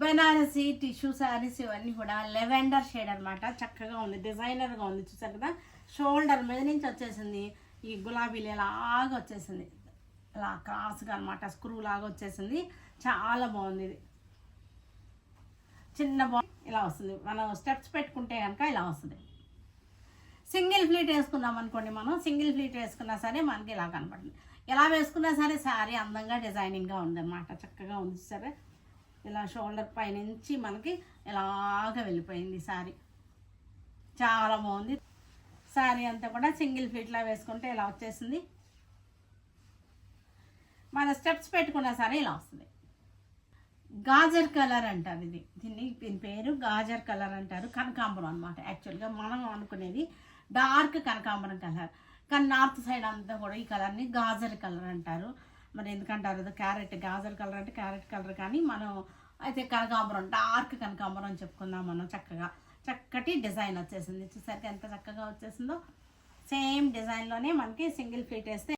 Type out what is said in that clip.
Banarasi tissue saris ఇవన్నీ కూడా lavender shade అనమాట. చక్కగా ఉంది, డిజైనర్గా ఉంది. చూసారు కదా, షోల్డర్ మీద నుంచి వచ్చేసింది ఈ గులాబీలు ఇలాగా వచ్చేసింది, ఇలా క్రాస్గా అనమాట, స్క్రూ లాగా వచ్చేసింది. చాలా బాగుంది. ఇది చిన్న ఇలా వస్తుంది. మనం స్టెప్స్ పెట్టుకుంటే కనుక ఇలా వస్తుంది. సింగిల్ ఫ్లీట్ వేసుకున్నాం అనుకోండి, మనం సింగిల్ ఫ్లీట్ వేసుకున్నా సరే మనకి ఇలా కనపడుతుంది. ఎలా వేసుకున్నా సరే శారీ అందంగా డిజైనింగ్గా ఉందన్నమాట. చక్కగా ఉంది సరే. ఇలా షోల్డర్ పైనుంచి మనకి ఇలాగ వెళ్ళిపోయింది శారీ. చాలా బాగుంది. శారీ అంతా కూడా సింగిల్ ఫ్లీట్లో వేసుకుంటే ఇలా వచ్చేసింది. మన స్టెప్స్ పెట్టుకున్నా సరే ఇలా వస్తుంది. గాజర్ కలర్ అంటారు దీని పేరు గాజర్ కలర్ అంటారు. కనకాంబరం అనమాట. యాక్చువల్గా మనం అనుకునేది డార్క్ కనకాంబరం కలర్, కానీ నార్త్ సైడ్ అంతా కూడా ఈ కలర్ని గాజర్ కలర్ అంటారు. మరి ఎందుకంటారు అది క్యారెట్, గాజర్ కలర్ అంటే క్యారెట్ కలర్, కానీ మనం అయితే కనకాంబరం, డార్క్ కనకాంబరం అని చెప్పుకుందాం మనం. చక్కటి డిజైన్ వచ్చేసింది. చూసరికి ఎంత చక్కగా వచ్చేసిందో. సేమ్ డిజైన్లోనే మనకి సింగిల్ ఫీట్ వేస్తే